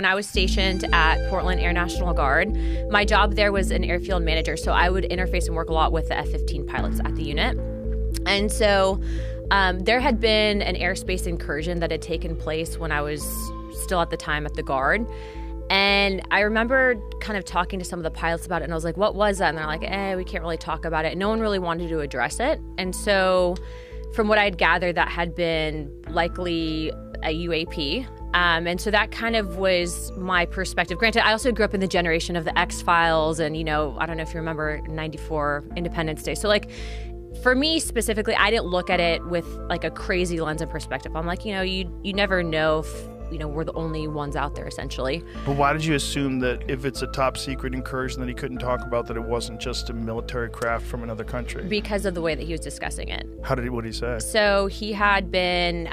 when I was stationed at Portland Air National Guard, my job there was an airfield manager. So I would interface and work a lot with the F-15 pilots at the unit. And so there had been an airspace incursion that had taken place when I was still at the time at the Guard. And I remember kind of talking to some of the pilots about it, and I was like, what was that? And they're like, we can't really talk about it. And no one really wanted to address it. And so from what I'd gathered, that had been likely a UAP. And so that kind of was my perspective. Granted, I also grew up in the generation of the X-Files and, I don't know if you remember 94 Independence Day. So like for me specifically, I didn't look at it with like a crazy lens and perspective. I'm like, you never know if we're the only ones out there, essentially. But why did you assume that if it's a top secret incursion that he couldn't talk about, that it wasn't just a military craft from another country? Because of the way that he was discussing it. What did he say? So he had been,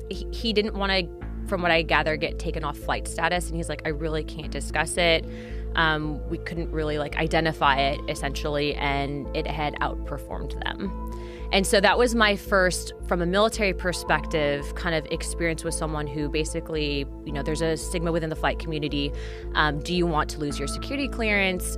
he didn't want to, from what I gather, get taken off flight status. And he's like, I really can't discuss it. We couldn't really identify it, essentially, and it had outperformed them. And so that was my first, from a military perspective, kind of experience with someone who basically, there's a stigma within the flight community. Do you want to lose your security clearance?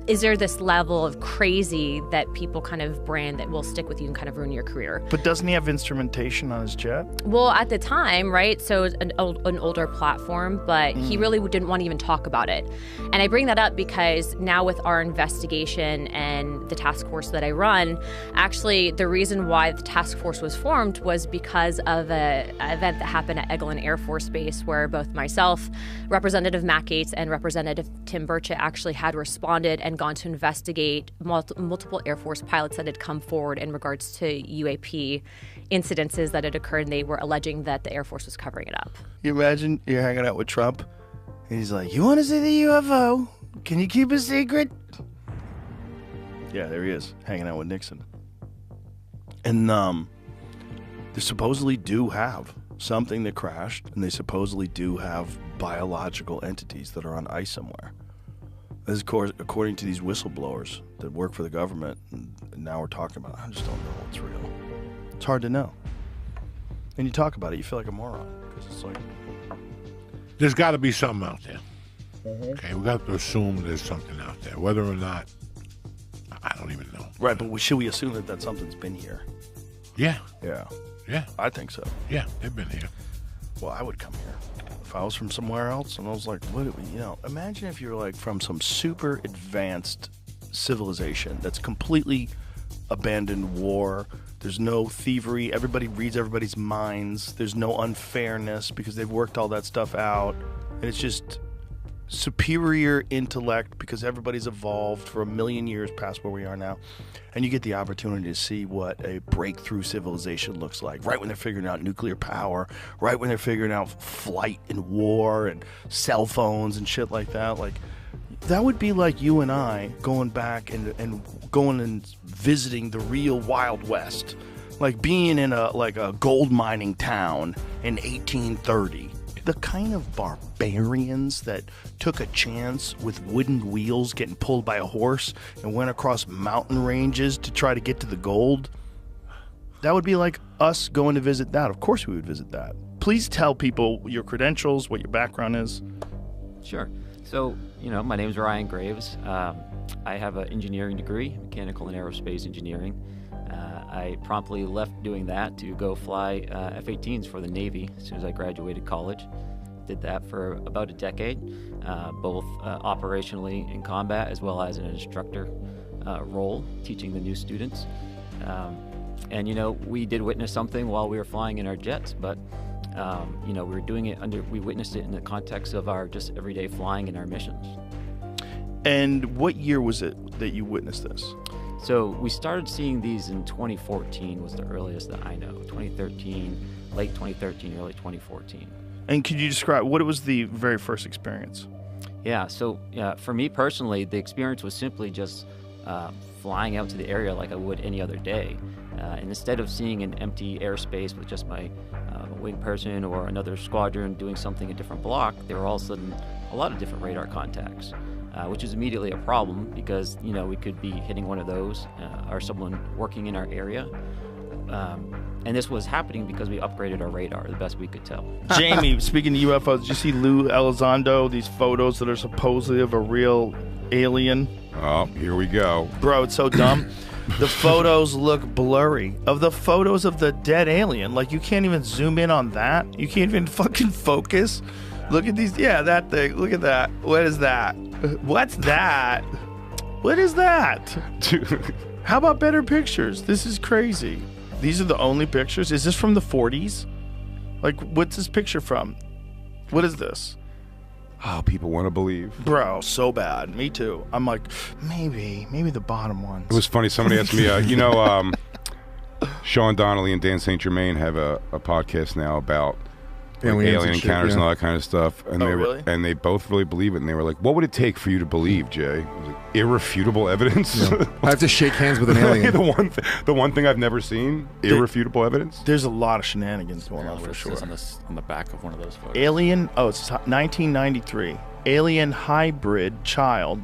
Is there this level of crazy that people kind of brand that will stick with you and kind of ruin your career? But doesn't he have instrumentation on his jet? Well, at the time, right? So it was an older platform, but he really didn't want to even talk about it. And I bring that up because now with our investigation and the task force that I run, actually the reason why the task force was formed was because of an event that happened at Eglin Air Force Base where both myself, Representative Matt Gaetz, and Representative Tim Burchett actually had responded and gone to investigate multiple Air Force pilots that had come forward in regards to UAP incidences that had occurred, and they were alleging that the Air Force was covering it up. You imagine you're hanging out with Trump, and he's like, you want to see the UFO? Can you keep a secret? Yeah, there he is, hanging out with Nixon. And they supposedly do have something that crashed, and they supposedly do have biological entities that are on ice somewhere. This is according to these whistleblowers that work for the government, and now we're talking about it. I just don't know what's real. It's hard to know. And you talk about it, you feel like a moron, because it's like... There's got to be something out there. Okay, we got to assume there's something out there. Whether or not, I don't even know. Right, but should we assume that something's been here? Yeah. Yeah. Yeah. I think so. Yeah, they've been here. Well, I would come here. If I was from somewhere else, and I was like, imagine if you're like from some super advanced civilization that's completely abandoned war. There's no thievery. Everybody reads everybody's minds. There's no unfairness because they've worked all that stuff out. And it's just superior intellect because everybody's evolved for 1 million years past where we are now. And you get the opportunity to see what a breakthrough civilization looks like, right when they're figuring out nuclear power, right when they're figuring out flight and war and cell phones and shit like that. Like, that would be like you and I going back and going and visiting the real Wild West. Like being in a gold mining town in 1830. The kind of barbarians that took a chance with wooden wheels getting pulled by a horse and went across mountain ranges to try to get to the gold. That would be like us going to visit that. Of course we would visit that. Please tell people your credentials, what your background is. Sure. So, my name is Ryan Graves. I have an engineering degree, mechanical and aerospace engineering. I promptly left doing that to go fly F-18s for the Navy as soon as I graduated college. Did that for about a decade, both operationally in combat as well as in an instructor role, teaching the new students. And we did witness something while we were flying in our jets, but we were doing it we witnessed it in the context of our just everyday flying and our missions. And what year was it that you witnessed this? So we started seeing these in 2014 was the earliest that I know. 2013, late 2013, early 2014. And could you describe what was the very first experience? Yeah, so for me personally, the experience was simply just flying out to the area like I would any other day. And instead of seeing an empty airspace with just my wing person or another squadron doing something a different block, there were all of a sudden a lot of different radar contacts. Which is immediately a problem because, we could be hitting one of those or someone working in our area. And this was happening because we upgraded our radar the best we could tell. Jamie, speaking of UFOs, did you see Lou Elizondo, these photos that are supposedly of a real alien? Oh, here we go. Bro, it's so dumb. The photos look blurry. Of the photos of the dead alien, like you can't even zoom in on that. You can't even fucking focus. Look at these. Yeah, that thing. Look at that. What is that? What's that? What is that? Dude. How about better pictures? This is crazy. These are the only pictures? Is this from the 40s? Like, what's this picture from? What is this? Oh, people want to believe. Bro, so bad. Me too. I'm like, maybe the bottom ones. It was funny. Somebody asked me, Sean Donnelly and Dan St. Germain have a podcast now about alien encounters and all that kind of stuff. And really? And they both really believe it. And they were like, what would it take for you to believe, Jay? I was like, irrefutable evidence? Yeah. I have to shake hands with an alien. the one thing I've never seen, irrefutable evidence? There's a lot of shenanigans going on for sure. On the back of one of those photos. Alien, it's 1993. Alien hybrid child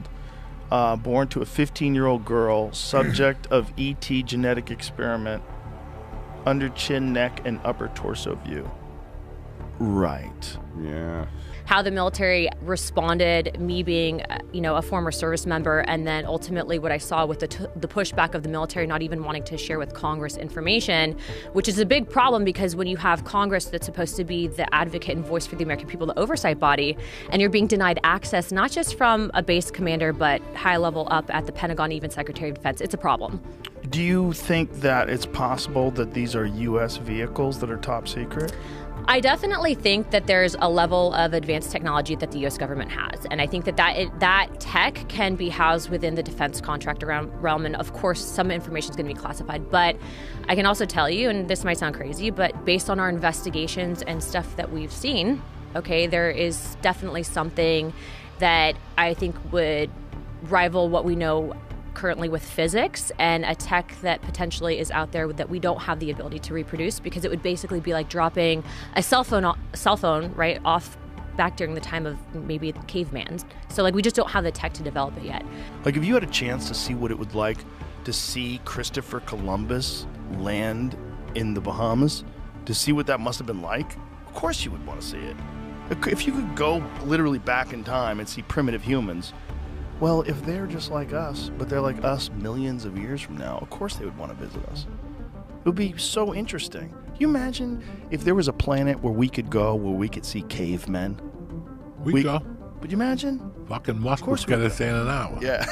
born to a 15-year-old girl, subject of ET genetic experiment, under chin, neck, and upper torso view. Right. Yeah. How the military responded, me being, a former service member, and then ultimately what I saw with the pushback of the military not even wanting to share with Congress information, which is a big problem because when you have Congress that's supposed to be the advocate and voice for the American people, the oversight body, and you're being denied access not just from a base commander, but high level up at the Pentagon, even Secretary of Defense, it's a problem. Do you think that it's possible that these are U.S. vehicles that are top secret? I definitely think that there's a level of advanced technology that the U.S. government has, and I think that tech can be housed within the defense contractor realm, and of course some information is going to be classified, but I can also tell you, and this might sound crazy, but based on our investigations and stuff that we've seen, okay, there is definitely something that I think would rival what we know currently with physics, and a tech that potentially is out there that we don't have the ability to reproduce, because it would basically be like dropping a cell phone right off back during the time of maybe the caveman. So like we just don't have the tech to develop it yet. Like if you had a chance to see what it would like to see Christopher Columbus land in the Bahamas, to see what that must have been like, of course you would want to see it. If you could go literally back in time and see primitive humans, well, if they're just like us, but they're like us millions of years from now, of course they would want to visit us. It would be so interesting. Can you imagine if there was a planet where we could go, where we could see cavemen? We go. Would you imagine? Fucking Musk would get us in an hour. Yeah.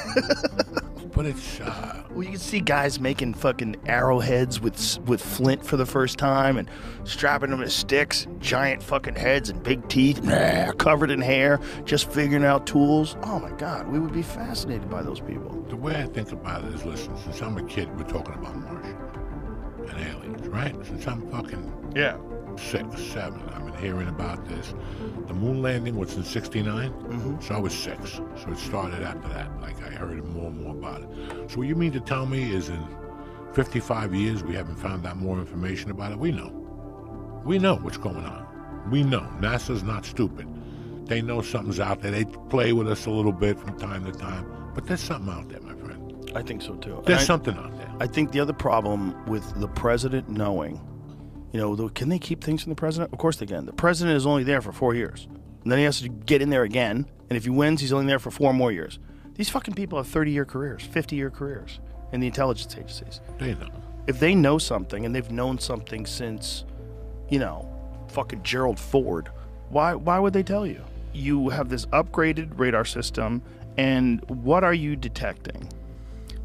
But it's... Well, you can see guys making fucking arrowheads with flint for the first time and strapping them to sticks, giant fucking heads and big teeth, covered in hair, just figuring out tools. Oh my God, we would be fascinated by those people. The way I think about it is, listen, since I'm a kid, we're talking about Martian and aliens, right? Since I'm fucking 6, 7, I've been hearing about this. The moon landing was in 69, so I was 6. So it started after that. Like, I heard more and more about it. So what you mean to tell me is in 55 years we haven't found out more information about it? We know. We know what's going on. We know. NASA's not stupid. They know something's out there. They play with us a little bit from time to time. But there's something out there, my friend. I think so, too. There's something out there. I think the other problem with the president knowing, can they keep things from the president? Of course they can. The president is only there for 4 years. And then he has to get in there again. And if he wins, he's only there for 4 more years. These fucking people have 30-year careers, 50-year careers in the intelligence agencies. They know. If they know something, and they've known something since, fucking Gerald Ford, why would they tell you? You have this upgraded radar system, and what are you detecting?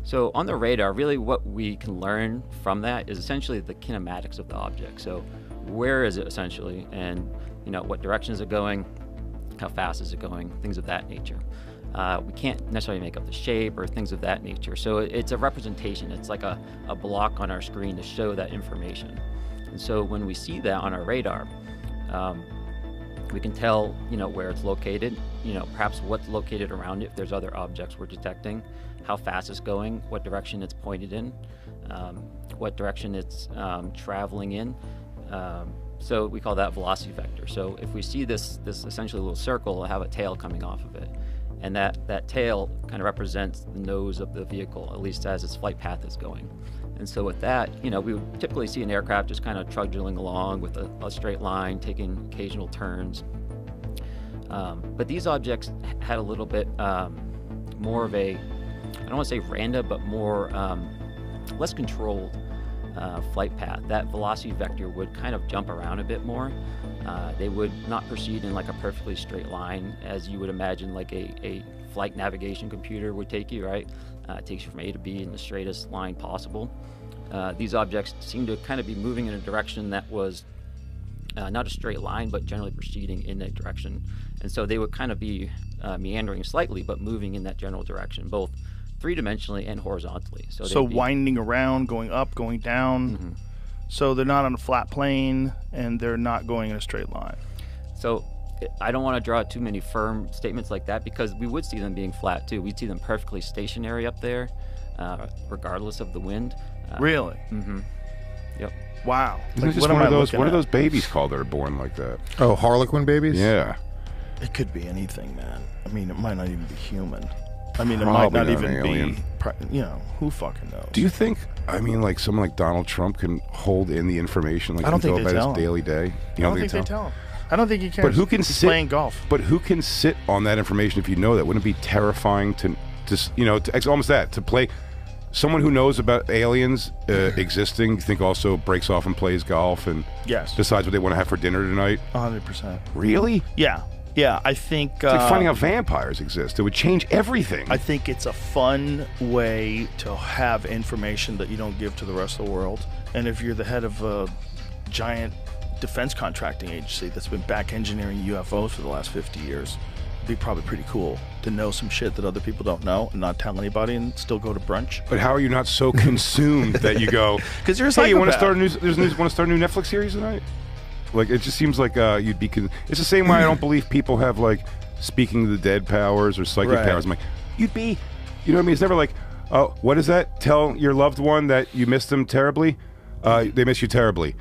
So on the radar, really what we can learn from that is essentially the kinematics of the object. So where is it essentially, and what direction is it going, how fast is it going, things of that nature. We can't necessarily make up the shape or things of that nature. So it's a representation. It's like a block on our screen to show that information. And so when we see that on our radar, we can tell, where it's located, perhaps what's located around it, if there's other objects we're detecting, how fast it's going, what direction it's pointed in, what direction it's traveling in. So we call that velocity vector. So if we see this essentially little circle, it'll have a tail coming off of it. And that tail kind of represents the nose of the vehicle, at least as its flight path is going. And so with that, we would typically see an aircraft just kind of trudging along with a straight line, taking occasional turns. But these objects had a little bit more of a, I don't want to say random, but more less controlled flight path. That velocity vector would kind of jump around a bit more. They would not proceed in like a perfectly straight line as you would imagine like a flight navigation computer would take you, right? It takes you from A to B in the straightest line possible. These objects seem to kind of be moving in a direction that was not a straight line, but generally proceeding in that direction. And so they would kind of be meandering slightly, but moving in that general direction, both three-dimensionally and horizontally. So winding around, going up, going down. Mm-hmm. So they're not on a flat plane, and they're not going in a straight line. So I don't want to draw too many firm statements like that, because we would see them being flat too. We'd see them perfectly stationary up there, regardless of the wind. Really? Mm-hmm. Yep. Wow. Isn't it just one of those babies called that are born like that? Oh, Harlequin babies? Yeah. It could be anything, man. I mean, it might not even be human. I mean, Probably it might not an even alien. be, who fucking knows? Do you think, like someone like Donald Trump can hold in the information like I don't he can think go they about tell his him. daily day? I don't think they tell him. I don't think he cares. But who can He's sit playing golf? But who can sit on that information if you know that? Wouldn't it be terrifying to it's almost that, to play someone who knows about aliens existing, you think also breaks off and plays golf and decides what they want to have for dinner tonight? 100%. Really? Yeah. Yeah, I think... It's like finding out vampires exist. It would change everything. I think it's a fun way to have information that you don't give to the rest of the world. And if you're the head of a giant defense contracting agency that's been back engineering UFOs for the last 50 years, it'd be probably pretty cool to know some shit that other people don't know and not tell anybody and still go to brunch. But how are you not so consumed that you go, because you're a hey, psychopath. you want to start a new Netflix series tonight? Like, it just seems like you'd be... It's the same way I don't believe people have, like, speaking to the dead powers or psychic powers. I'm like, you'd be... You know what I mean? It's never like, oh, what is that? Tell your loved one that you missed them terribly? They miss you terribly.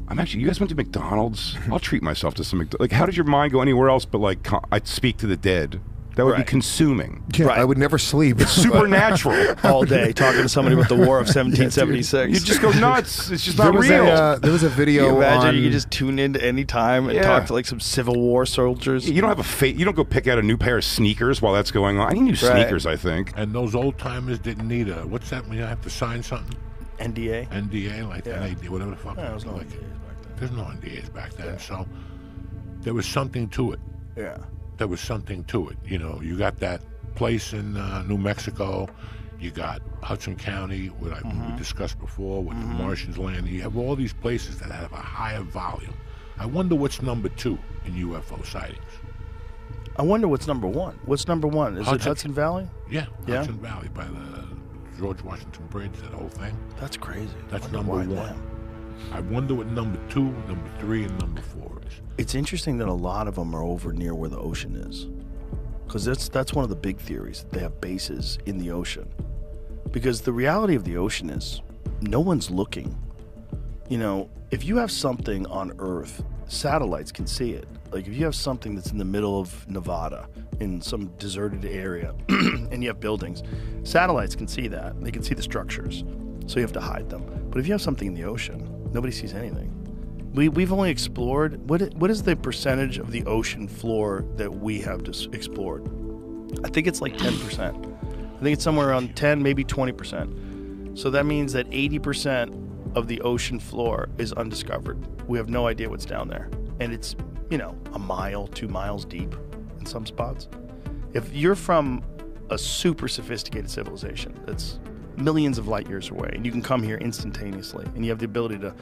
You guys went to McDonald's? I'll treat myself to some McDonald's. Like, how does your mind go anywhere else but, like, I'd speak to the dead? That would be consuming. Yeah, I would never sleep. It's supernatural. All day talking to somebody about the War of 1776. You just go nuts. It's just not real. There was a video. Can you imagine you could just tune in at any time and talk to like some Civil War soldiers. You don't have you don't go pick out a new pair of sneakers while that's going on. I need new sneakers, I think. And those old timers didn't need what's that when you have to sign something? NDA. NDA, like NAD, whatever the fuck. Yeah, there was no NDAs back then. There's no NDAs back then, so there was something to it. Yeah. There was something to it. You got that place in New Mexico. You got Hudson County, what we discussed before, with the Martians landing. You have all these places that have a higher volume. I wonder what's number 2 in UFO sightings. I wonder what's number 1. What's number 1? Is it Hudson Valley? Yeah, Hudson Valley by the George Washington Bridge, that whole thing. That's crazy. That's number 1. I wonder what number 2, number 3, and number 4 is. It's interesting that a lot of them are over near where the ocean is, because that's one of the big theories. They have bases in the ocean, because the reality of the ocean is no one's looking. If you have something on Earth, satellites can see it. Like if you have something that's in the middle of Nevada in some deserted area and you have buildings, satellites can see that. They can see the structures, so you have to hide them. But if you have something in the ocean, nobody sees anything. We've only explored, what is the percentage of the ocean floor that we have explored? I think it's like 10%. I think it's somewhere around 10, maybe 20%. So that means that 80% of the ocean floor is undiscovered. We have no idea what's down there. And it's, a mile, 2 miles deep in some spots. If you're from a super sophisticated civilization that's millions of light years away, and you can come here instantaneously, and you have the ability to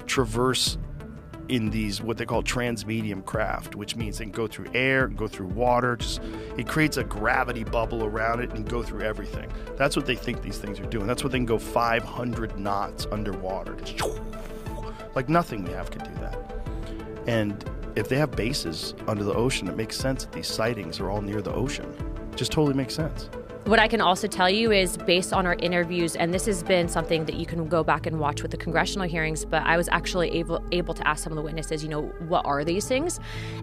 traverse in these what they call transmedium craft, which means they can go through air, go through water. It creates a gravity bubble around it and go through everything. That's what they think these things are doing. That's what they can go 500 knots underwater. Like nothing we have can do that. And if they have bases under the ocean, it makes sense that these sightings are all near the ocean. It just totally makes sense. What I can also tell you is based on our interviews, and this has been something that you can go back and watch with the congressional hearings, but I was actually able to ask some of the witnesses, what are these things?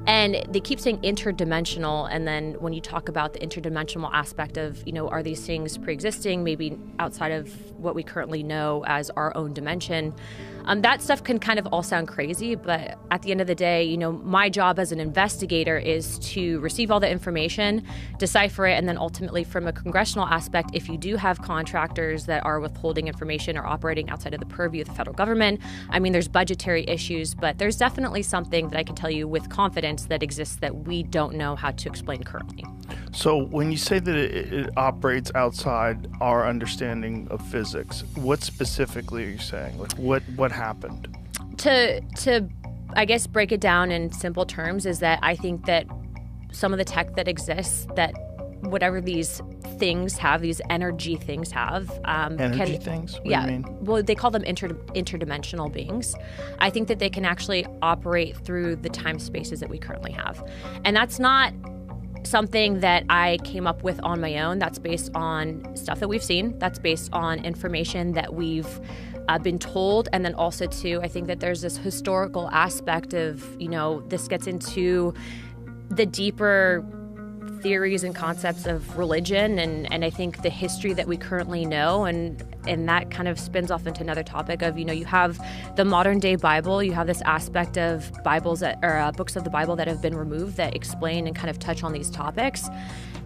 And they keep saying interdimensional. And then when you talk about the interdimensional aspect of, are these things pre-existing, maybe outside of what we currently know as our own dimension? That stuff can kind of all sound crazy, but at the end of the day, my job as an investigator is to receive all the information, decipher it, and then ultimately from a congressional aspect, if you do have contractors that are withholding information or operating outside of the purview of the federal government, there's budgetary issues, but there's definitely something that I can tell you with confidence that exists that we don't know how to explain currently. So when you say that it operates outside our understanding of physics, what specifically are you saying? Like what happened? To I guess break it down in simple terms is that I think that some of the tech that exists, that whatever these things have, these energy things have. Energy things? What do you mean? Well, they call them interdimensional beings. I think that they can actually operate through the time spaces that we currently have. And that's not something that I came up with on my own. That's based on stuff that we've seen. That's based on information that we've been told. And then also, too, I think that there's this historical aspect of, this gets into the deeper theories and concepts of religion and I think the history that we currently know and that kind of spins off into another topic of you have the modern day Bible, you have this aspect of Bibles books of the Bible that have been removed that explain and kind of touch on these topics.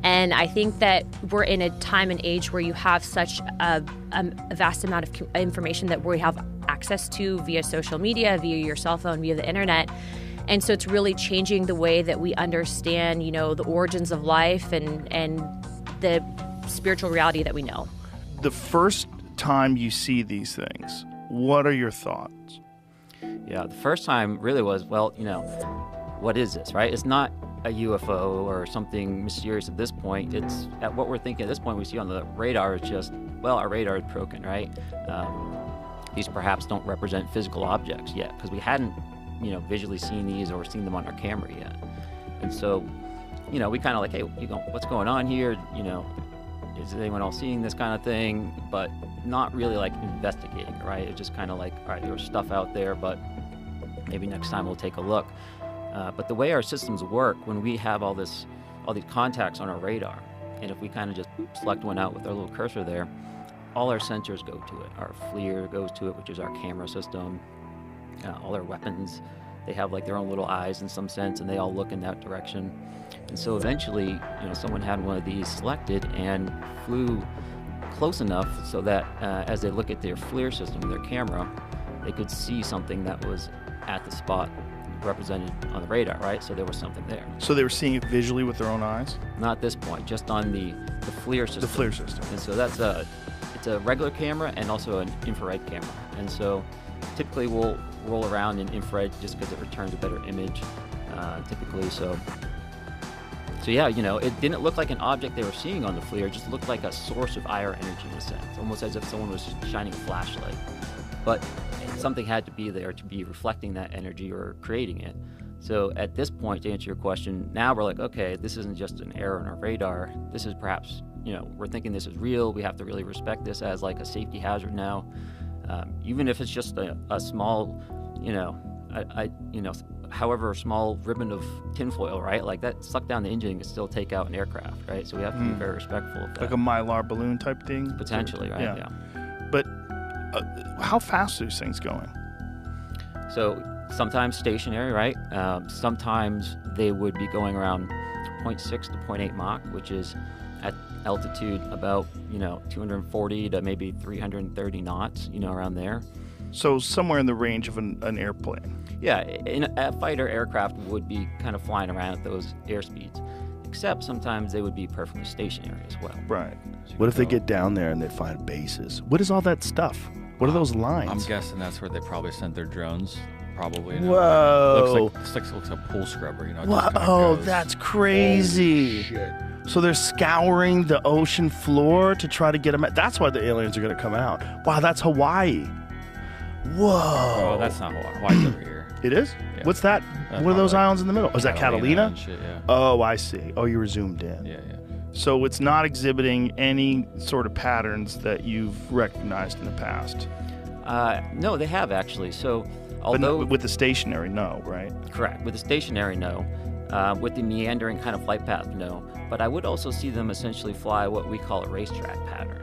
And I think that we're in a time and age where you have such a vast amount of information that we have access to via social media, via your cell phone, via the internet. And so it's really changing the way that we understand, the origins of life and the spiritual reality that we know. The first time you see these things, what are your thoughts? Yeah, the first time really was, what is this, right? It's not a UFO or something mysterious at this point. It's at what we're thinking at this point we see on the radar is just, our radar is broken, right? These perhaps don't represent physical objects yet because we hadn't visually seen these or seen them on our camera yet. And so, we kind of like, hey, what's going on here? Is anyone else seeing this kind of thing? But not really like investigating it, right? It's just kind of like, all right, there's stuff out there, but maybe next time we'll take a look. But the way our systems work, when we have all these contacts on our radar, and if we kind of just select one out with our little cursor there, all our sensors go to it. Our FLIR goes to it, which is our camera system. All our weapons, they have like their own little eyes in some sense, and they all look in that direction. And so eventually, someone had one of these selected and flew close enough so that as they look at their FLIR system, their camera, they could see something that was at the spot represented on the radar, right? So there was something there. So they were seeing it visually with their own eyes? Not at this point, just on the FLIR system. The FLIR system. And so it's a regular camera and also an infrared camera. And so typically we'll roll around in infrared just because it returns a better image, typically. So yeah, it didn't look like an object they were seeing on the FLIR. It just looked like a source of IR energy in a sense, almost as if someone was shining a flashlight. But something had to be there to be reflecting that energy or creating it. So at this point, to answer your question, now we're like, okay, this isn't just an error in our radar. This is perhaps, we're thinking this is real. We have to really respect this as like a safety hazard now. Even if it's just a small, however small ribbon of tinfoil, right? Like that suck down the engine can still take out an aircraft, right? So we have to be very respectful of that. Like a Mylar balloon type thing? Potentially, right? Yeah. But how fast are these things going? So sometimes stationary, right? Sometimes they would be going around 0.6 to 0.8 Mach, which is at altitude about 240 to maybe 330 knots, around there. So somewhere in the range of an airplane. Yeah, a fighter aircraft would be kind of flying around at those airspeeds, except sometimes they would be perfectly stationary as well. Right. What if they get down there and they find bases? What is all that stuff? What are those lines? I'm guessing that's where they probably sent their drones. Probably. Whoa. Looks like a pool scrubber, Whoa, that's crazy. Shit. So they're scouring the ocean floor to try to get them. That's why the aliens are going to come out. Wow, that's Hawaii. Whoa. Oh, that's not Hawaii. Hawaii's over here. It is? Yeah. What's that? What are those islands in the middle? Oh, is that Catalina? And shit, yeah. Oh, I see. Oh, you were zoomed in. Yeah. So it's not exhibiting any sort of patterns that you've recognized in the past. No, they have actually. So, But no, although with the stationary, no, right? correct with the stationary, no. With the meandering kind of flight path, no. But I would also see them essentially fly what we call a racetrack pattern.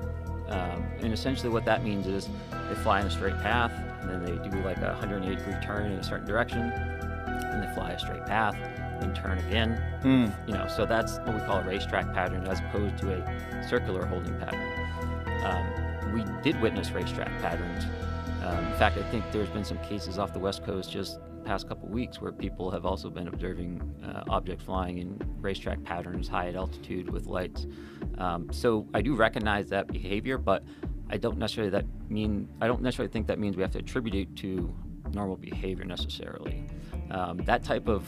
And essentially what that means is they fly in a straight path, and then they do like a 180-degree turn in a certain direction, and they fly a straight path, and turn again. You know, so that's what we call a racetrack pattern as opposed to a circular holding pattern. We did witness racetrack patterns. In fact, I think there's been some cases off the West Coast just past couple weeks where people have also been observing objects flying in racetrack patterns high at altitude with lights. So I do recognize that behavior, but I don't necessarily think that means we have to attribute it to normal behavior necessarily. That type of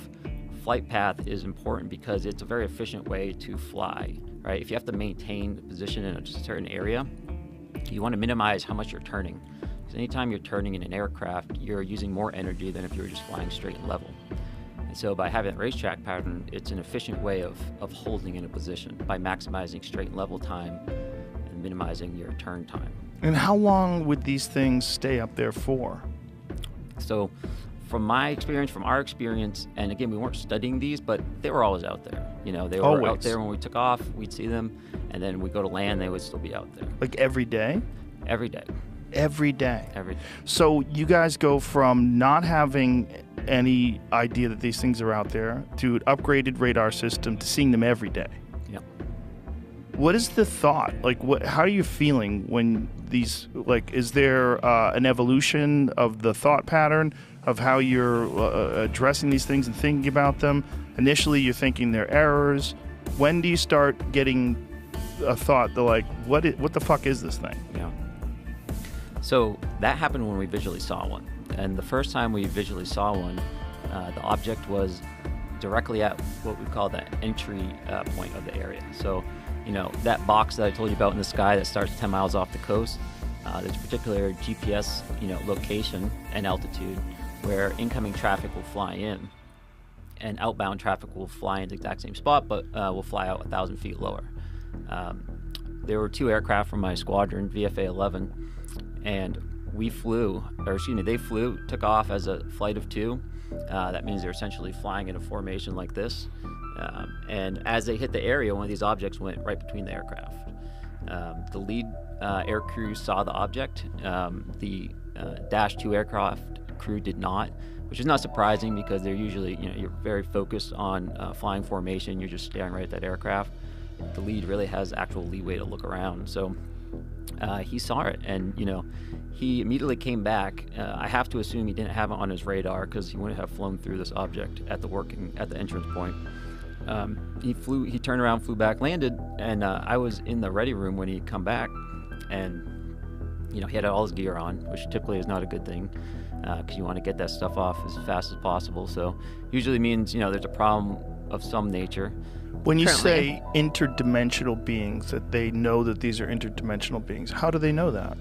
flight path is important because it's a very efficient way to fly, right? If you have to maintain the position in a certain area, you want to minimize how much you're turning. Because anytime you're turning in an aircraft, you're using more energy than if you were just flying straight and level. And so by having a racetrack pattern, it's an efficient way of holding in a position by maximizing straight and level time and minimizing your turn time. And how long would these things stay up there for? So from my experience, from our experience, and again, we weren't studying these, but they were always out there. You know, they were Always. out there when we took off, we'd see them, and then we go to land, they would still be out there. Like every day? Every day. Every day. Every day. So you guys go from not having any idea that these things are out there to an upgraded radar system to seeing them every day. Yep. What is the thought? Like, how are you feeling when these, like, is there an evolution of the thought pattern of how you're addressing these things and thinking about them? Initially, you're thinking they're errors. When do you start getting a thought that, like, what the fuck is this thing? Yeah. So that happened when we visually saw one. And the first time we visually saw one, the object was directly at what we call the entry point of the area. So, you know, that box that I told you about in the sky that starts 10 miles off the coast, there's a particular GPS, location and altitude where incoming traffic will fly in, and outbound traffic will fly into the exact same spot, but will fly out 1,000 feet lower. There were two aircraft from my squadron, VFA 11, and they flew, took off as a flight of two. That means they're essentially flying in a formation like this. And as they hit the area, one of these objects went right between the aircraft. The lead air crew saw the object. The Dash 2 aircraft crew did not, which is not surprising because they're usually, you're very focused on flying formation. You're just staring right at that aircraft. The lead really has actual leeway to look around. So he saw it, and he immediately came back. I have to assume he didn't have it on his radar because he wouldn't have flown through this object at the entrance point. He turned around, flew back, landed, and I was in the ready room when he come back, and he had all his gear on, which typically is not a good thing because you want to get that stuff off as fast as possible. So usually means there's a problem of some nature. When you say interdimensional beings, that they know that these are interdimensional beings, how do they know that?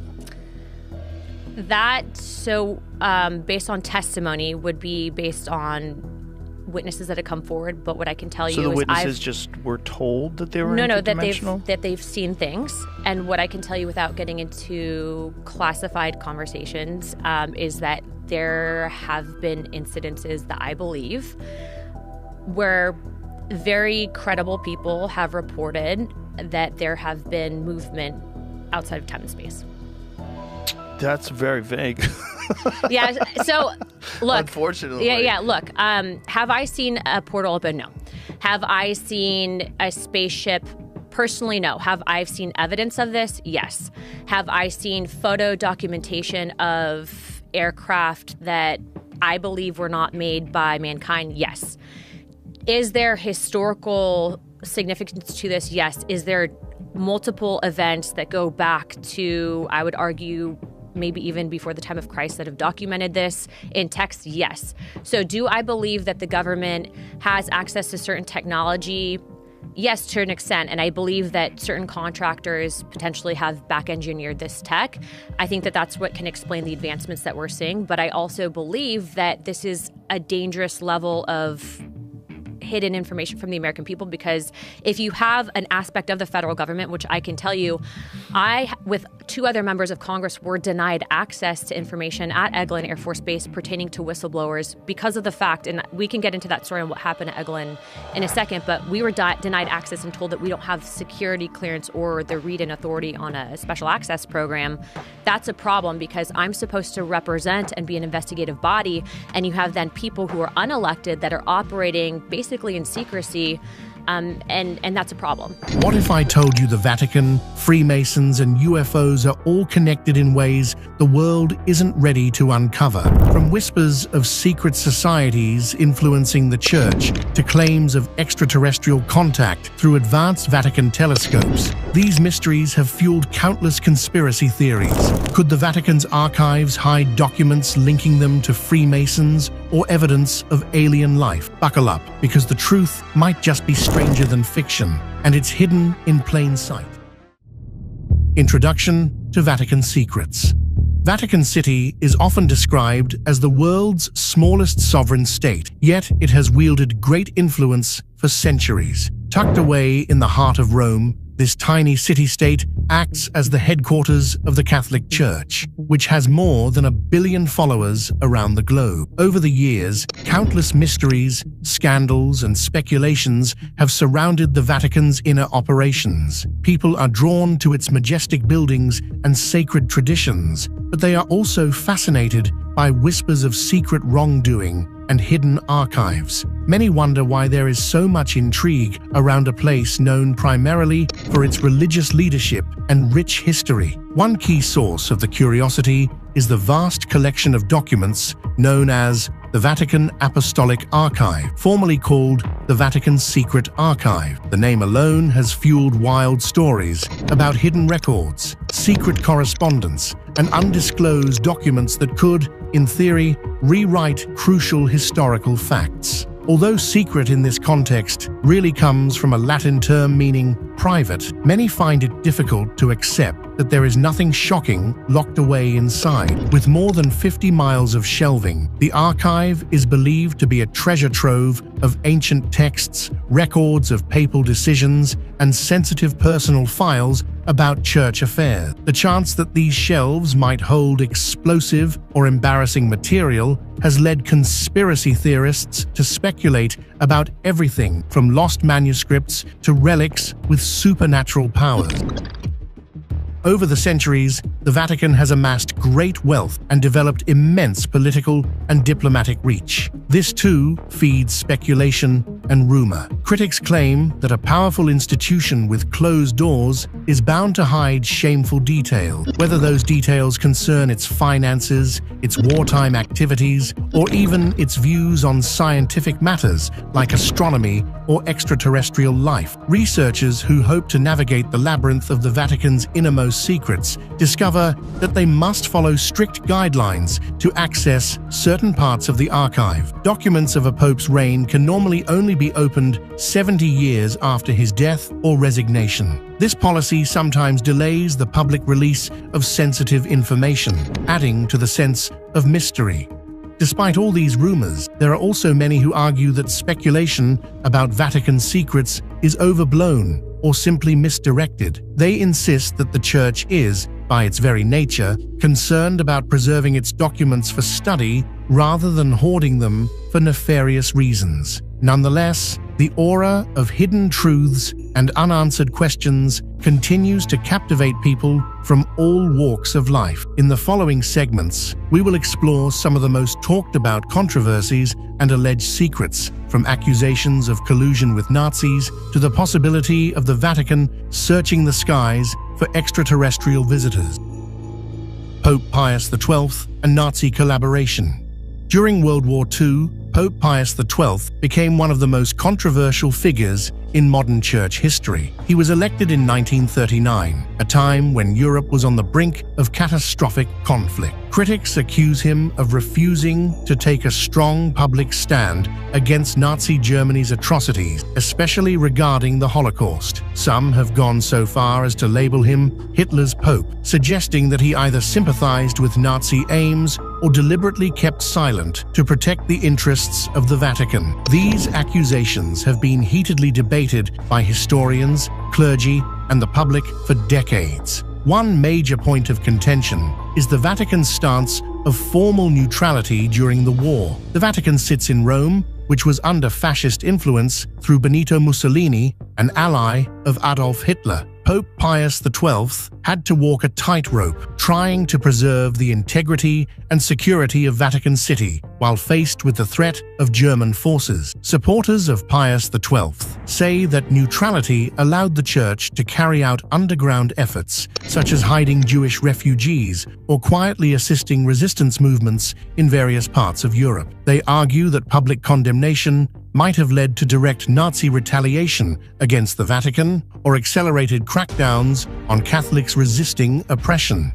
Based on testimony, would be based on witnesses that have come forward. But what I can tell you is, so the witnesses just were told that they were interdimensional? that they've seen things. And what I can tell you without getting into classified conversations is that there have been incidences that I believe where very credible people have reported that there have been movement outside of time and space. That's very vague. Yeah. So, look. Unfortunately. Yeah. Look. Have I seen a portal open? No. Have I seen a spaceship? Personally, no. Have I seen evidence of this? Yes. Have I seen photo documentation of aircraft that I believe were not made by mankind? Yes. Is there historical significance to this? Yes. Is there multiple events that go back to, I would argue, maybe even before the time of Christ that have documented this in text? Yes. So do I believe that the government has access to certain technology? Yes, to an extent. And I believe that certain contractors potentially have back engineered this tech. I think that that's what can explain the advancements that we're seeing. But I also believe that this is a dangerous level of hidden information from the American people, because if you have an aspect of the federal government, which I can tell you, I, with 2 other members of Congress, were denied access to information at Eglin Air Force Base pertaining to whistleblowers because of the fact, and we can get into that story and what happened at Eglin in a second, but we were denied access and told that we don't have security clearance or the read-in authority on a special access program. That's a problem, because I'm supposed to represent and be an investigative body, and you have then people who are unelected that are operating basically in secrecy, and that's a problem. What if I told you the Vatican, Freemasons, and UFOs are all connected in ways the world isn't ready to uncover? From whispers of secret societies influencing the church to claims of extraterrestrial contact through advanced Vatican telescopes, these mysteries have fueled countless conspiracy theories. Could the Vatican's archives hide documents linking them to Freemasons or evidence of alien life? Buckle up, because the truth might just be stranger than fiction, and it's hidden in plain sight. Introduction to Vatican Secrets. Vatican City is often described as the world's smallest sovereign state, yet it has wielded great influence for centuries. Tucked away in the heart of Rome, this tiny city-state acts as the headquarters of the Catholic Church, which has more than 1 billion followers around the globe. Over the years, countless mysteries, scandals, and speculations have surrounded the Vatican's inner operations. People are drawn to its majestic buildings and sacred traditions, but they are also fascinated by whispers of secret wrongdoing and hidden archives. Many wonder why there is so much intrigue around a place known primarily for its religious leadership and rich history. One key source of the curiosity is the vast collection of documents known as the Vatican Apostolic Archive, formerly called the Vatican Secret Archive. The name alone has fueled wild stories about hidden records, secret correspondence, and undisclosed documents that could, in theory, rewrite crucial historical facts. Although secret in this context really comes from a Latin term meaning private, many find it difficult to accept that there is nothing shocking locked away inside. With more than 50 miles of shelving, the archive is believed to be a treasure trove of ancient texts, records of papal decisions, and sensitive personal files about church affairs. The chance that these shelves might hold explosive or embarrassing material has led conspiracy theorists to speculate about everything from lost manuscripts to relics with supernatural powers. Over the centuries, the Vatican has amassed great wealth and developed immense political and diplomatic reach. This too feeds speculation and rumor. Critics claim that a powerful institution with closed doors is bound to hide shameful details, whether those details concern its finances, its wartime activities, or even its views on scientific matters like astronomy or extraterrestrial life. Researchers who hope to navigate the labyrinth of the Vatican's innermost secrets discover that they must follow strict guidelines to access certain parts of the archive. Documents of a pope's reign can normally only be opened 70 years after his death or resignation. This policy sometimes delays the public release of sensitive information, adding to the sense of mystery. Despite all these rumors, there are also many who argue that speculation about Vatican secrets is overblown or simply misdirected. They insist that the Church is, by its very nature, concerned about preserving its documents for study rather than hoarding them for nefarious reasons. Nonetheless, the aura of hidden truths and unanswered questions continues to captivate people from all walks of life. In the following segments, we will explore some of the most talked about controversies and alleged secrets, from accusations of collusion with Nazis to the possibility of the Vatican searching the skies for extraterrestrial visitors. Pope Pius XII and Nazi collaboration. During World War II, Pope Pius XII became one of the most controversial figures in modern church history. He was elected in 1939, a time when Europe was on the brink of catastrophic conflict. Critics accuse him of refusing to take a strong public stand against Nazi Germany's atrocities, especially regarding the Holocaust. Some have gone so far as to label him Hitler's Pope, suggesting that he either sympathized with Nazi aims or deliberately kept silent to protect the interests of the Vatican. These accusations have been heatedly debated by historians, clergy, and the public for decades. One major point of contention is the Vatican's stance of formal neutrality during the war. The Vatican sits in Rome, which was under fascist influence through Benito Mussolini, an ally of Adolf Hitler. Pope Pius XII had to walk a tightrope, trying to preserve the integrity and security of Vatican City while faced with the threat of German forces. Supporters of Pius XII say that neutrality allowed the Church to carry out underground efforts, such as hiding Jewish refugees or quietly assisting resistance movements in various parts of Europe. They argue that public condemnation might have led to direct Nazi retaliation against the Vatican or accelerated crackdowns on Catholics resisting oppression.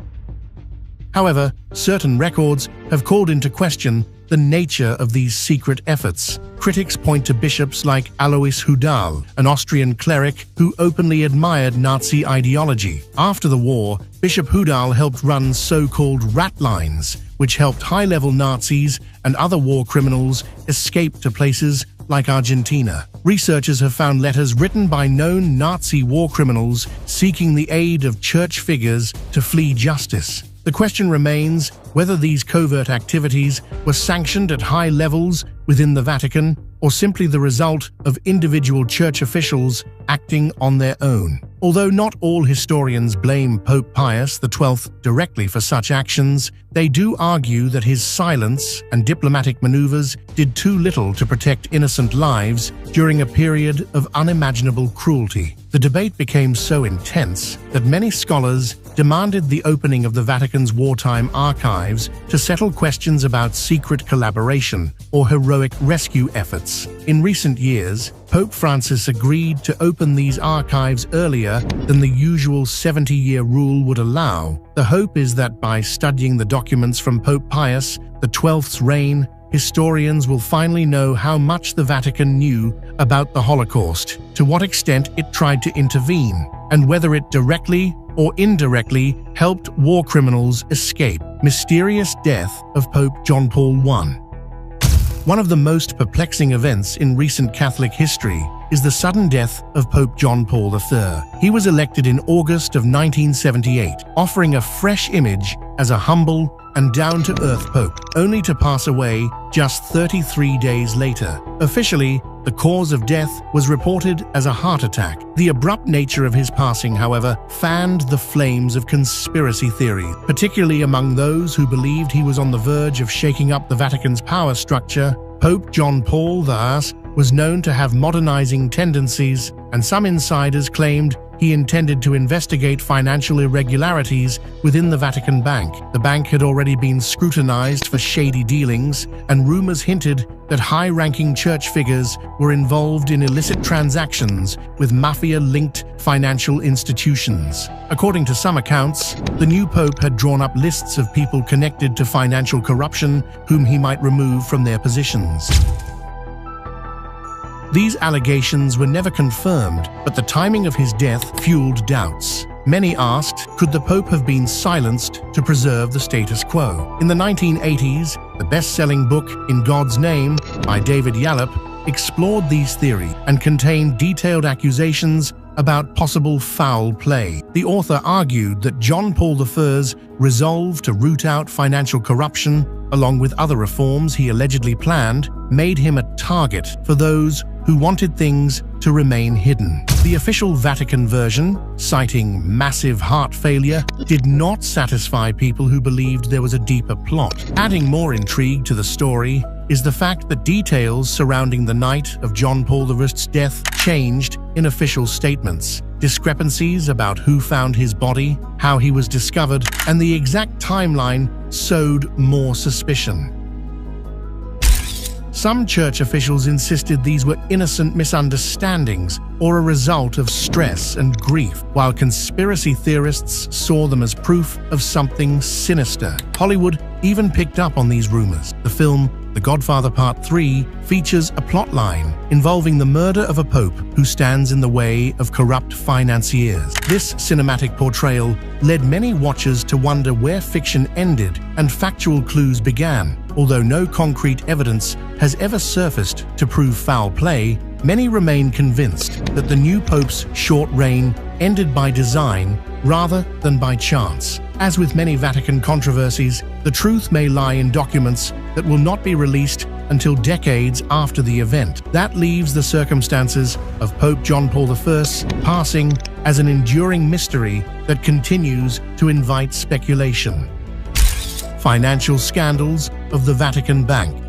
However, certain records have called into question the nature of these secret efforts. Critics point to bishops like Alois Hudal, an Austrian cleric who openly admired Nazi ideology. After the war, Bishop Hudal helped run so-called rat lines, which helped high-level Nazis and other war criminals escape to places like Argentina. Researchers have found letters written by known Nazi war criminals seeking the aid of church figures to flee justice. The question remains whether these covert activities were sanctioned at high levels within the Vatican or simply the result of individual church officials acting on their own. Although not all historians blame Pope Pius XII directly for such actions, they do argue that his silence and diplomatic maneuvers did too little to protect innocent lives during a period of unimaginable cruelty. The debate became so intense that many scholars demanded the opening of the Vatican's wartime archives to settle questions about secret collaboration or heroic rescue efforts. In recent years, Pope Francis agreed to open these archives earlier than the usual 70-year rule would allow. The hope is that by studying the documents from Pope Pius XII's reign, historians will finally know how much the Vatican knew about the Holocaust, to what extent it tried to intervene, and whether it directly or indirectly helped war criminals escape. Mysterious death of Pope John Paul I. One of the most perplexing events in recent Catholic history is the sudden death of Pope John Paul III. He was elected in August of 1978, offering a fresh image as a humble and down-to-earth pope, only to pass away just 33 days later. Officially, the cause of death was reported as a heart attack. The abrupt nature of his passing, however, fanned the flames of conspiracy theory, particularly among those who believed he was on the verge of shaking up the Vatican's power structure. Pope John Paul I was known to have modernizing tendencies, and some insiders claimed he intended to investigate financial irregularities within the Vatican Bank. The bank had already been scrutinized for shady dealings, and rumors hinted that high-ranking church figures were involved in illicit transactions with mafia-linked financial institutions. According to some accounts, the new pope had drawn up lists of people connected to financial corruption whom he might remove from their positions. These allegations were never confirmed, but the timing of his death fueled doubts. Many asked, could the Pope have been silenced to preserve the status quo? In the 1980s, the best-selling book In God's Name by David Yallop explored these theories and contained detailed accusations about possible foul play. The author argued that John Paul I's resolve to root out financial corruption, along with other reforms he allegedly planned, made him a target for those who wanted things to remain hidden. The official Vatican version, citing massive heart failure, did not satisfy people who believed there was a deeper plot. Adding more intrigue to the story is the fact that details surrounding the night of John Paul I's death changed in official statements. Discrepancies about who found his body, how he was discovered, and the exact timeline sowed more suspicion. Some church officials insisted these were innocent misunderstandings or a result of stress and grief, while conspiracy theorists saw them as proof of something sinister. Hollywood even picked up on these rumors. The film The Godfather Part 3 features a plotline involving the murder of a pope who stands in the way of corrupt financiers. This cinematic portrayal led many watchers to wonder where fiction ended and factual clues began. Although no concrete evidence has ever surfaced to prove foul play, many remain convinced that the new pope's short reign ended by design rather than by chance. As with many Vatican controversies, the truth may lie in documents that will not be released until decades after the event. That leaves the circumstances of Pope John Paul I passing as an enduring mystery that continues to invite speculation. Financial scandals of the Vatican Bank.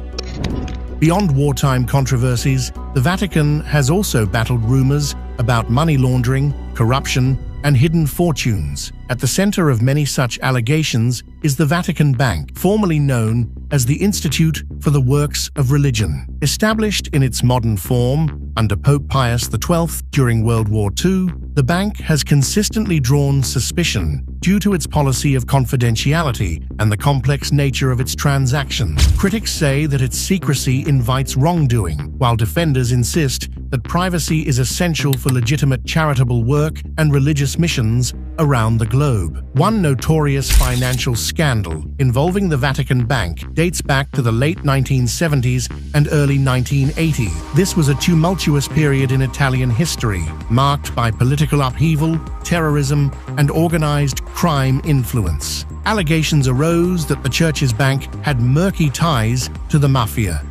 Beyond wartime controversies, the Vatican has also battled rumors about money laundering, corruption, and hidden fortunes. At the center of many such allegations is the Vatican Bank, formerly known as the Institute for the Works of Religion. Established in its modern form under Pope Pius XII during World War II, the bank has consistently drawn suspicion due to its policy of confidentiality and the complex nature of its transactions. Critics say that its secrecy invites wrongdoing, while defenders insist that privacy is essential for legitimate charitable work and religious missions around the globe. One notorious financial scandal involving the Vatican Bank dates back to the late 1970s and early 1980s. This was a tumultuous period in Italian history, marked by political upheaval, terrorism, and organized crime influence. Allegations arose that the church's bank had murky ties to the mafia.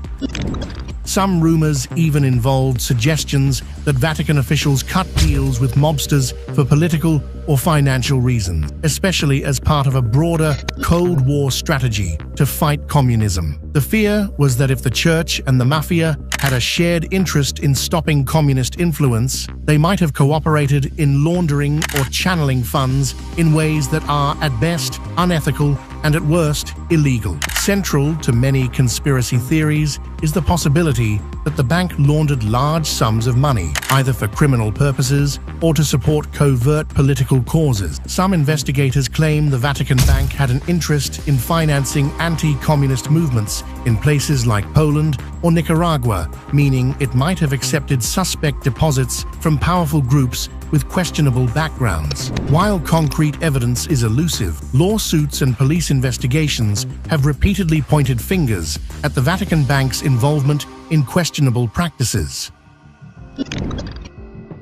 Some rumors even involved suggestions that Vatican officials cut deals with mobsters for political or financial reasons, especially as part of a broader Cold War strategy to fight communism. The fear was that if the church and the mafia had a shared interest in stopping communist influence, they might have cooperated in laundering or channeling funds in ways that are, at best, unethical and at worst, illegal. Central to many conspiracy theories is the possibility that the bank laundered large sums of money, either for criminal purposes or to support covert political causes. Some investigators claim the Vatican Bank had an interest in financing anti-communist movements in places like Poland or Nicaragua, meaning it might have accepted suspect deposits from powerful groups with questionable backgrounds. While concrete evidence is elusive, lawsuits and police investigations have repeatedly pointed fingers at the Vatican Bank's involvement in questionable practices.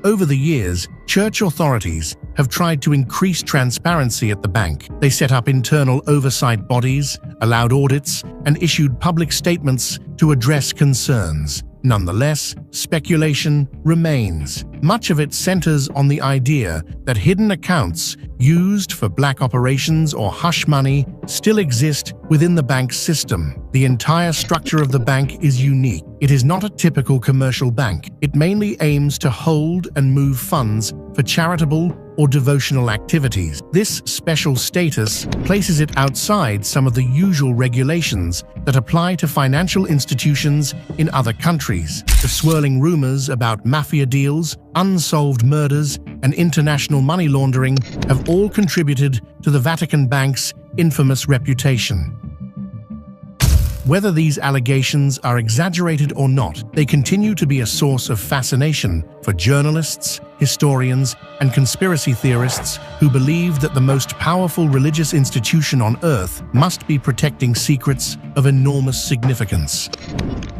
Over the years, church authorities have tried to increase transparency at the bank. They set up internal oversight bodies, allowed audits, and issued public statements to address concerns. Nonetheless, speculation remains. Much of it centers on the idea that hidden accounts used for black operations or hush money still exist within the bank's system. The entire structure of the bank is unique. It is not a typical commercial bank. It mainly aims to hold and move funds for charitable or devotional activities. This special status places it outside some of the usual regulations that apply to financial institutions in other countries. The swirling rumors about mafia deals, unsolved murders, and international money laundering have all contributed to the Vatican Bank's infamous reputation. Whether these allegations are exaggerated or not, they continue to be a source of fascination for journalists, historians, and conspiracy theorists who believe that the most powerful religious institution on Earth must be protecting secrets of enormous significance.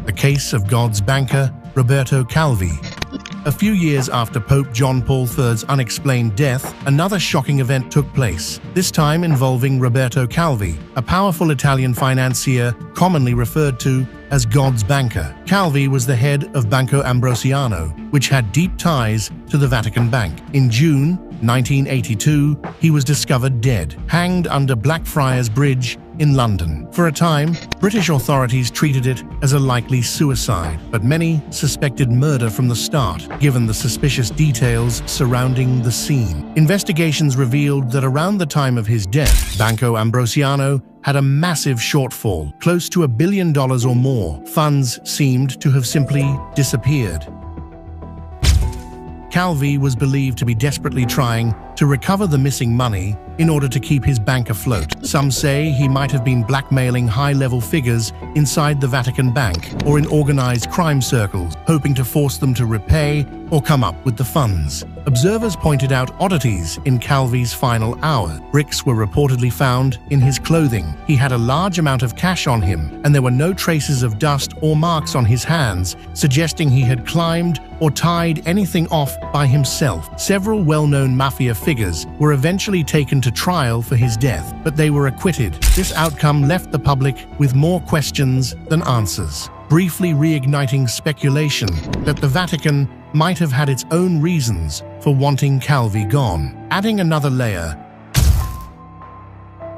The case of God's banker, Roberto Calvi. A few years after Pope John Paul III's unexplained death, another shocking event took place, this time involving Roberto Calvi, a powerful Italian financier commonly referred to as God's banker. Calvi was the head of Banco Ambrosiano, which had deep ties to the Vatican Bank. In June 1982, he was discovered dead, hanged under Blackfriars Bridge in London. For a time, British authorities treated it as a likely suicide, but many suspected murder from the start, given the suspicious details surrounding the scene. Investigations revealed that around the time of his death, Banco Ambrosiano had a massive shortfall, close to $1 billion or more. Funds seemed to have simply disappeared. Calvi was believed to be desperately trying to recover the missing money in order to keep his bank afloat. Some say he might have been blackmailing high-level figures inside the Vatican Bank or in organized crime circles, hoping to force them to repay or come up with the funds. Observers pointed out oddities in Calvi's final hour. Bricks were reportedly found in his clothing. He had a large amount of cash on him, and there were no traces of dust or marks on his hands, suggesting he had climbed or tied anything off by himself. Several well-known mafia figures were eventually taken to trial for his death, but they were acquitted. This outcome left the public with more questions than answers, briefly reigniting speculation that the Vatican might have had its own reasons for wanting Calvi gone. Adding another layer,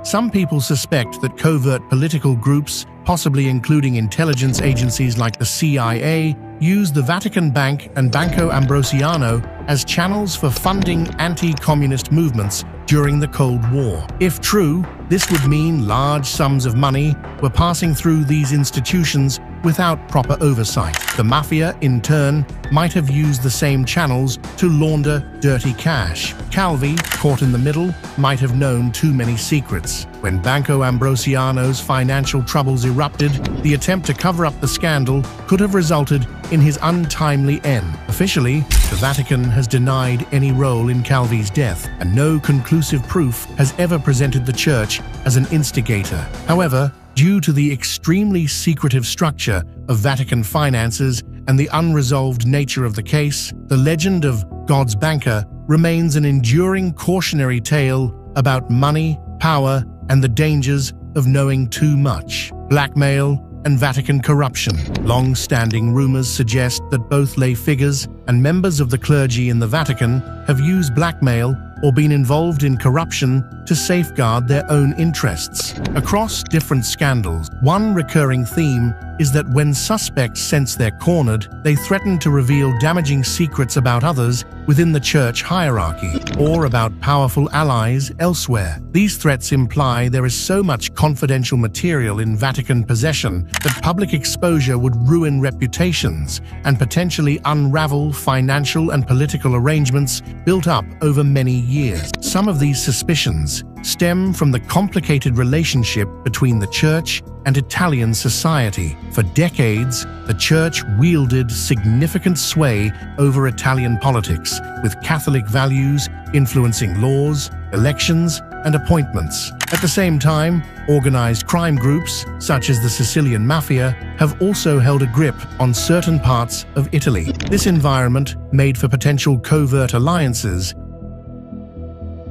some people suspect that covert political groups, possibly including intelligence agencies like the CIA, used the Vatican Bank and Banco Ambrosiano as channels for funding anti-communist movements during the Cold War. If true, this would mean large sums of money were passing through these institutions without proper oversight. The mafia, in turn, might have used the same channels to launder dirty cash. Calvi, caught in the middle, might have known too many secrets. When Banco Ambrosiano's financial troubles erupted, the attempt to cover up the scandal could have resulted in his untimely end. Officially, the Vatican has denied any role in Calvi's death, and no conclusive proof has ever presented the Church as an instigator. However, due to the extremely secretive structure of Vatican finances and the unresolved nature of the case, the legend of God's banker remains an enduring cautionary tale about money, power, and the dangers of knowing too much. Blackmail and Vatican corruption. Long-standing rumors suggest that both lay figures and members of the clergy in the Vatican have used blackmail or been involved in corruption to safeguard their own interests. Across different scandals, one recurring theme is that when suspects sense they're cornered, they threaten to reveal damaging secrets about others within the church hierarchy or about powerful allies elsewhere. These threats imply there is so much confidential material in Vatican possession that public exposure would ruin reputations and potentially unravel financial and political arrangements built up over many years. Some of these suspicions stem from the complicated relationship between the Church and Italian society. For decades, the Church wielded significant sway over Italian politics, with Catholic values influencing laws, elections, and appointments. At the same time, organized crime groups, such as the Sicilian Mafia, have also held a grip on certain parts of Italy. This environment made for potential covert alliances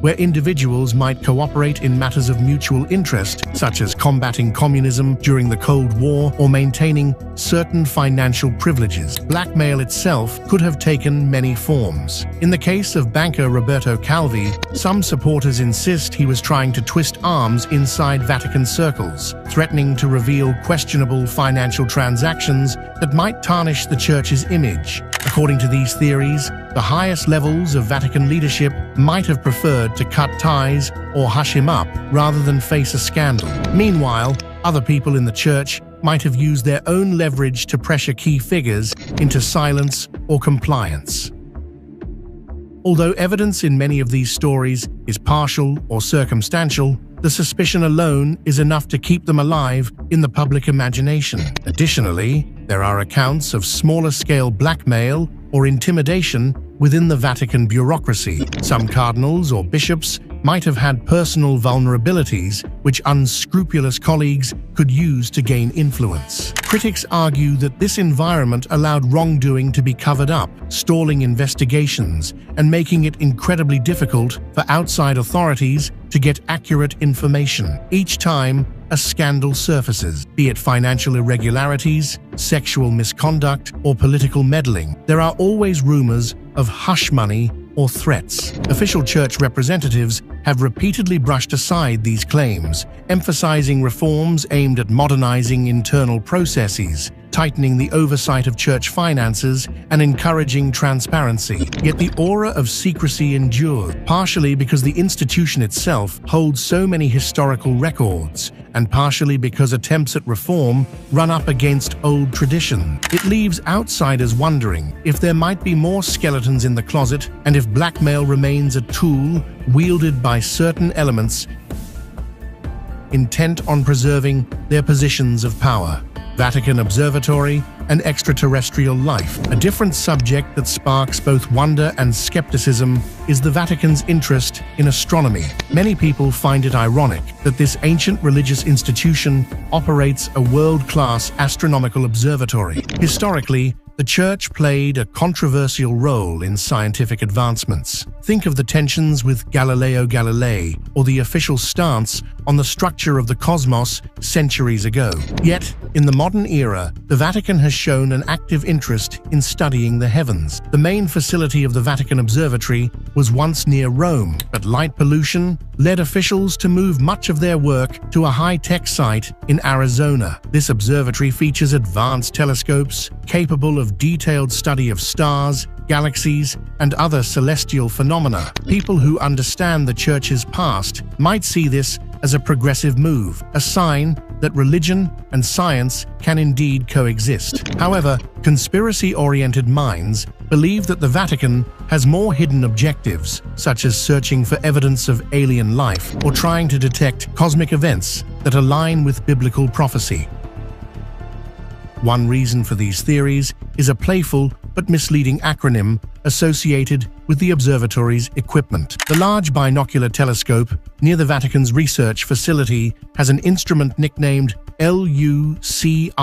where individuals might cooperate in matters of mutual interest, such as combating communism during the Cold War or maintaining certain financial privileges. Blackmail itself could have taken many forms. In the case of banker Roberto Calvi, some supporters insist he was trying to twist arms inside Vatican circles, threatening to reveal questionable financial transactions that might tarnish the Church's image. According to these theories, the highest levels of Vatican leadership might have preferred to cut ties or hush him up rather than face a scandal. Meanwhile, other people in the Church might have used their own leverage to pressure key figures into silence or compliance. Although evidence in many of these stories is partial or circumstantial, the suspicion alone is enough to keep them alive in the public imagination. Additionally, there are accounts of smaller-scale blackmail or intimidation within the Vatican bureaucracy. Some cardinals or bishops might have had personal vulnerabilities which unscrupulous colleagues could use to gain influence. Critics argue that this environment allowed wrongdoing to be covered up, stalling investigations and making it incredibly difficult for outside authorities to get accurate information. Each time a scandal surfaces, be it financial irregularities, sexual misconduct, or political meddling, there are always rumors of hush money or threats. Official Church representatives have repeatedly brushed aside these claims, emphasizing reforms aimed at modernizing internal processes, tightening the oversight of church finances and encouraging transparency. Yet the aura of secrecy endures, partially because the institution itself holds so many historical records, and partially because attempts at reform run up against old tradition. It leaves outsiders wondering if there might be more skeletons in the closet and if blackmail remains a tool wielded by certain elements intent on preserving their positions of power. Vatican Observatory and extraterrestrial life. A different subject that sparks both wonder and skepticism is the Vatican's interest in astronomy. Many people find it ironic that this ancient religious institution operates a world-class astronomical observatory. Historically, the Church played a controversial role in scientific advancements. Think of the tensions with Galileo Galilei or the official stance on the structure of the cosmos centuries ago. Yet, in the modern era, the Vatican has shown an active interest in studying the heavens. The main facility of the Vatican Observatory was once near Rome, but light pollution led officials to move much of their work to a high-tech site in Arizona. This observatory features advanced telescopes capable of detailed study of stars, galaxies, and other celestial phenomena. People who understand the Church's past might see this as a progressive move, a sign that religion and science can indeed coexist. However, conspiracy-oriented minds believe that the Vatican has more hidden objectives, such as searching for evidence of alien life or trying to detect cosmic events that align with biblical prophecy. One reason for these theories is a playful but misleading acronym associated with the observatory's equipment. The large binocular telescope near the Vatican's research facility has an instrument nicknamed LUCIFER.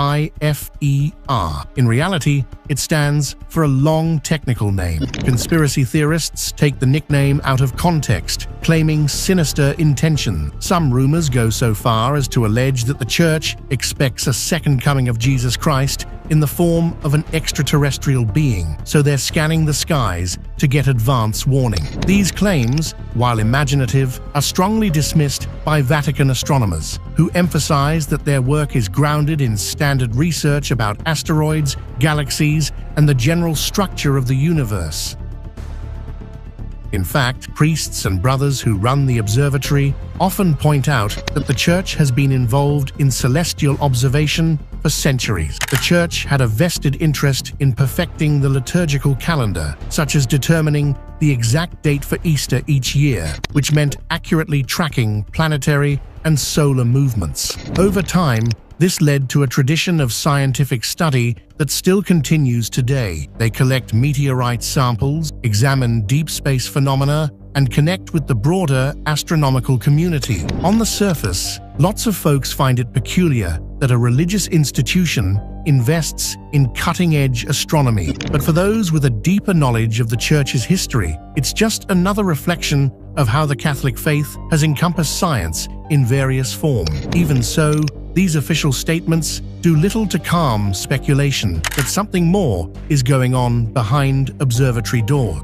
In reality, it stands for a long technical name. Conspiracy theorists take the nickname out of context, claiming sinister intention. Some rumors go so far as to allege that the Church expects a second coming of Jesus Christ in the form of an extraterrestrial being, so they're scanning the skies to get advance warning. These claims, while imaginative, are strongly dismissed by Vatican astronomers, who emphasize that their work is grounded in standard research about asteroids, galaxies, and the general structure of the universe. In fact, priests and brothers who run the observatory often point out that the Church has been involved in celestial observation for centuries. The Church had a vested interest in perfecting the liturgical calendar, such as determining the exact date for Easter each year, which meant accurately tracking planetary and solar movements. Over time, this led to a tradition of scientific study that still continues today. They collect meteorite samples, examine deep space phenomena, and connect with the broader astronomical community. On the surface, lots of folks find it peculiar that a religious institution invests in cutting-edge astronomy. But for those with a deeper knowledge of the Church's history, it's just another reflection of how the Catholic faith has encompassed science in various forms. Even so, these official statements do little to calm speculation that something more is going on behind observatory doors.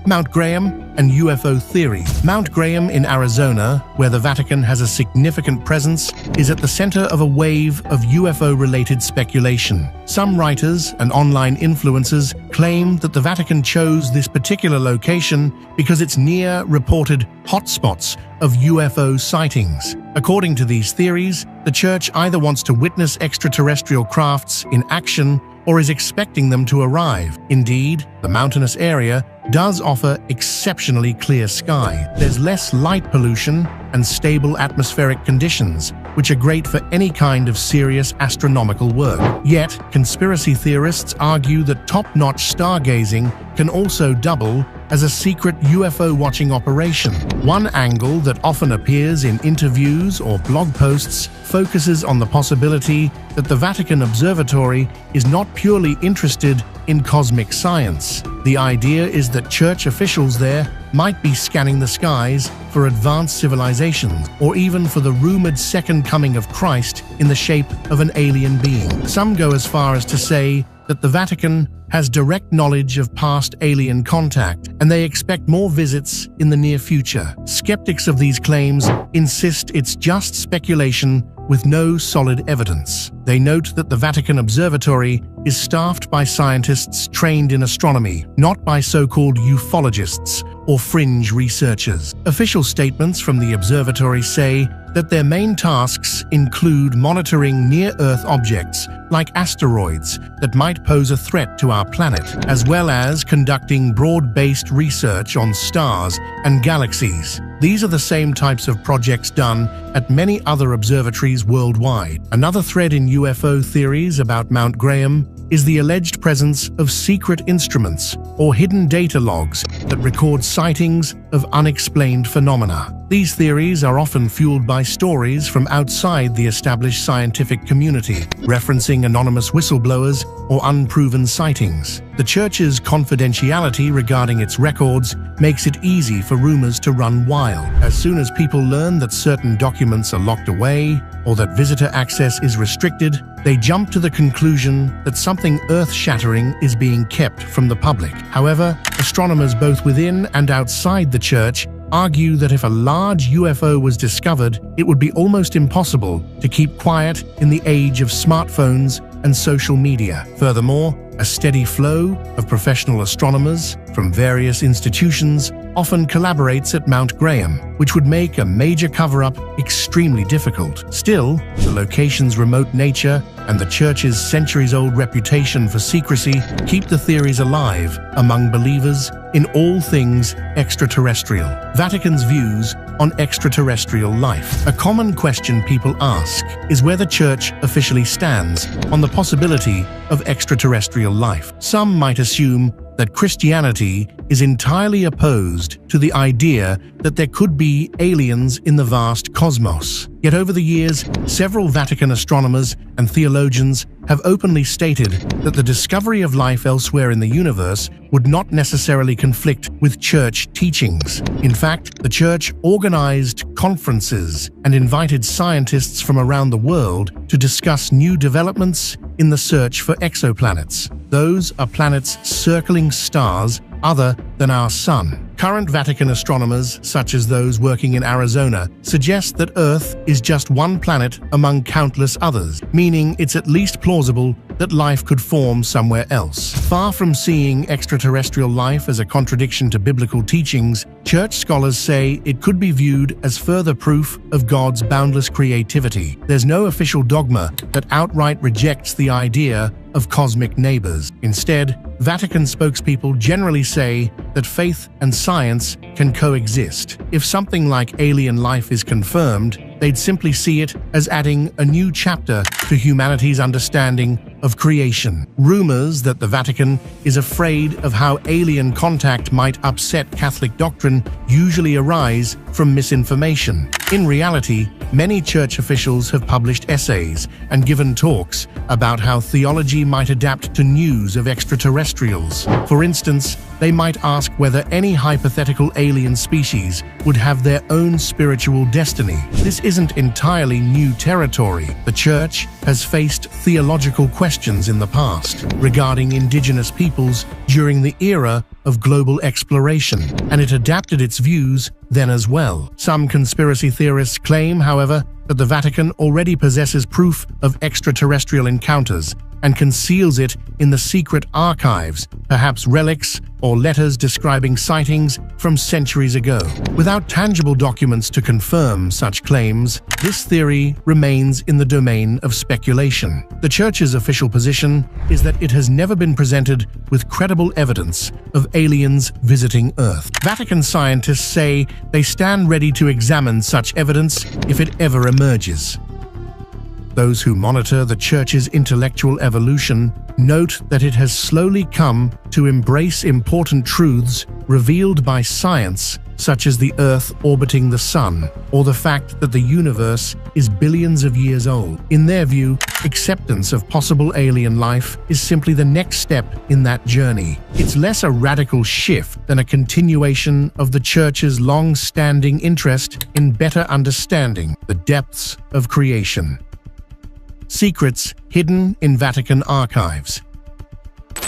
Mount Graham and UFO theory. Mount Graham in Arizona, where the Vatican has a significant presence, is at the center of a wave of UFO-related speculation. Some writers and online influencers claim that the Vatican chose this particular location because it's near reported hotspots of UFO sightings. According to these theories, the Church either wants to witness extraterrestrial crafts in action or is expecting them to arrive. Indeed, the mountainous area does offer exceptionally clear sky. There's less light pollution and stable atmospheric conditions, which are great for any kind of serious astronomical work. Yet, conspiracy theorists argue that top-notch stargazing can also double as a secret UFO watching operation. One angle that often appears in interviews or blog posts focuses on the possibility that the Vatican Observatory is not purely interested in cosmic science. The idea is that Church officials there might be scanning the skies for advanced civilizations, or even for the rumored second coming of Christ in the shape of an alien being. Some go as far as to say that the Vatican has direct knowledge of past alien contact, and they expect more visits in the near future. Skeptics of these claims insist it's just speculation with no solid evidence. They note that the Vatican Observatory is staffed by scientists trained in astronomy, not by so-called ufologists or fringe researchers. Official statements from the observatory say that their main tasks include monitoring near-Earth objects like asteroids that might pose a threat to our planet, as well as conducting broad-based research on stars and galaxies. These are the same types of projects done at many other observatories worldwide. Another thread in UFO theories about Mount Graham is the alleged presence of secret instruments or hidden data logs that record sightings of unexplained phenomena. These theories are often fueled by stories from outside the established scientific community, referencing anonymous whistleblowers or unproven sightings. The Church's confidentiality regarding its records makes it easy for rumors to run wild. As soon as people learn that certain documents are locked away or that visitor access is restricted, they jump to the conclusion that something earth-shattering is being kept from the public. However, astronomers both within and outside the Church argue that if a large UFO was discovered, it would be almost impossible to keep quiet in the age of smartphones and social media. Furthermore, a steady flow of professional astronomers from various institutions often collaborates at Mount Graham, which would make a major cover-up extremely difficult. Still, the location's remote nature and the Church's centuries-old reputation for secrecy keep the theories alive among believers in all things extraterrestrial. Vatican's views on extraterrestrial life. A common question people ask is where the Church officially stands on the possibility of extraterrestrial life. Some might assume that Christianity is entirely opposed to the idea that there could be aliens in the vast cosmos. Yet over the years, several Vatican astronomers and theologians have openly stated that the discovery of life elsewhere in the universe would not necessarily conflict with Church teachings. In fact, the Church organized conferences and invited scientists from around the world to discuss new developments in the search for exoplanets. Those are planets circling stars other than our Sun. Current Vatican astronomers, such as those working in Arizona, suggest that Earth is just one planet among countless others, meaning it's at least plausible that life could form somewhere else. Far from seeing extraterrestrial life as a contradiction to biblical teachings, Church scholars say it could be viewed as further proof of God's boundless creativity. There's no official dogma that outright rejects the idea of cosmic neighbors. Instead, Vatican spokespeople generally say that faith and science can coexist. If something like alien life is confirmed, they'd simply see it as adding a new chapter to humanity's understanding of creation. Rumors that the Vatican is afraid of how alien contact might upset Catholic doctrine usually arise from misinformation. In reality, many Church officials have published essays and given talks about how theology might adapt to news of extraterrestrials. For instance, they might ask whether any hypothetical alien species would have their own spiritual destiny. This isn't entirely new territory. The Church has faced theological questions in the past regarding indigenous peoples during the era of global exploration, and it adapted its views then as well. Some conspiracy theorists claim, however, that the Vatican already possesses proof of extraterrestrial encounters and conceals it in the secret archives, perhaps relics or letters describing sightings from centuries ago. Without tangible documents to confirm such claims, this theory remains in the domain of speculation. The Church's official position is that it has never been presented with credible evidence of aliens visiting Earth. Vatican scientists say they stand ready to examine such evidence if it ever emerges. Those who monitor the Church's intellectual evolution note that it has slowly come to embrace important truths revealed by science, such as the Earth orbiting the Sun, or the fact that the universe is billions of years old. In their view, acceptance of possible alien life is simply the next step in that journey. It's less a radical shift than a continuation of the Church's long-standing interest in better understanding the depths of creation. Secrets hidden in Vatican archives.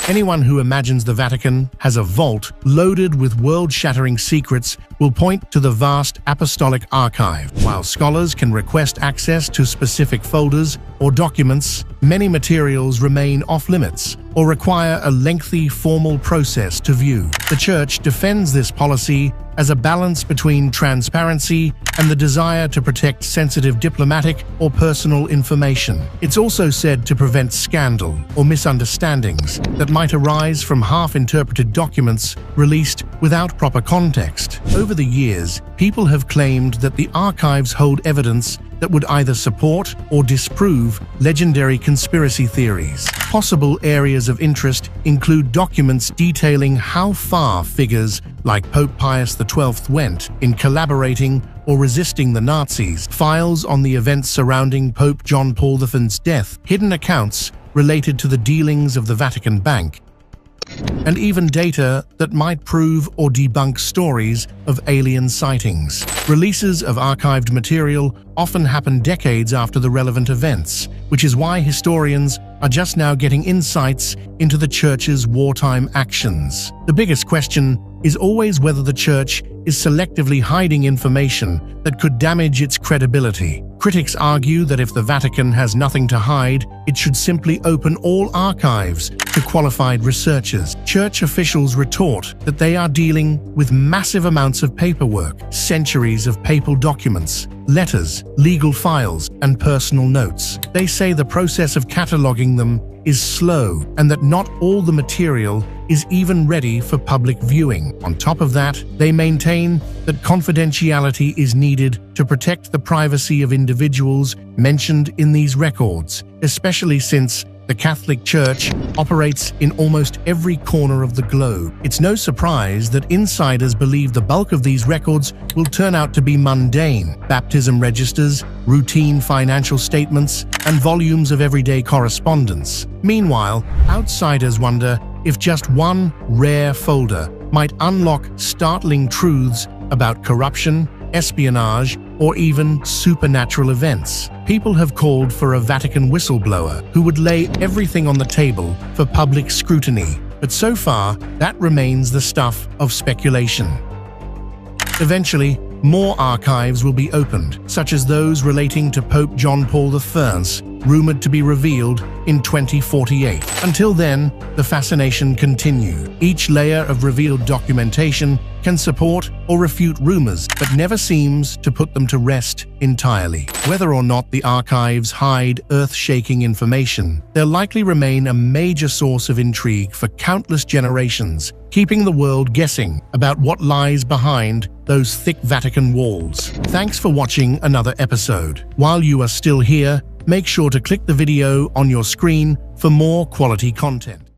Anyone who imagines the Vatican has a vault loaded with world-shattering secrets will point to the vast apostolic archive. While scholars can request access to specific folders or documents, many materials remain off-limits or require a lengthy formal process to view. The Church defends this policy as a balance between transparency and the desire to protect sensitive diplomatic or personal information. It's also said to prevent scandal or misunderstandings that might arise from half-interpreted documents released without proper context. Over the years, people have claimed that the archives hold evidence that would either support or disprove legendary conspiracy theories. Possible areas of interest include documents detailing how far figures like Pope Pius XII went in collaborating or resisting the Nazis, files on the events surrounding Pope John Paul V's death, hidden accounts related to the dealings of the Vatican Bank, and even data that might prove or debunk stories of alien sightings. Releases of archived material often happen decades after the relevant events, which is why historians are just now getting insights into the Church's wartime actions. The biggest question is always whether the Church is selectively hiding information that could damage its credibility. Critics argue that if the Vatican has nothing to hide, it should simply open all archives to qualified researchers. Church officials retort that they are dealing with massive amounts of paperwork, centuries of papal documents, letters, legal files, and personal notes. They say the process of cataloging them is slow and that not all the material is even ready for public viewing. On top of that, they maintain that confidentiality is needed to protect the privacy of individuals mentioned in these records, especially since the Catholic Church operates in almost every corner of the globe. It's no surprise that insiders believe the bulk of these records will turn out to be mundane: baptism registers, routine financial statements, and volumes of everyday correspondence. Meanwhile, outsiders wonder if just one rare folder might unlock startling truths about corruption, espionage, or even supernatural events. People have called for a Vatican whistleblower who would lay everything on the table for public scrutiny, but so far, that remains the stuff of speculation. Eventually, more archives will be opened, such as those relating to Pope John Paul I, rumored to be revealed in 2048. Until then, the fascination continues. Each layer of revealed documentation can support or refute rumors, but never seems to put them to rest entirely. Whether or not the archives hide earth-shaking information, they'll likely remain a major source of intrigue for countless generations, keeping the world guessing about what lies behind those thick Vatican walls. Thanks for watching another episode. While you are still here, make sure to click the video on your screen for more quality content.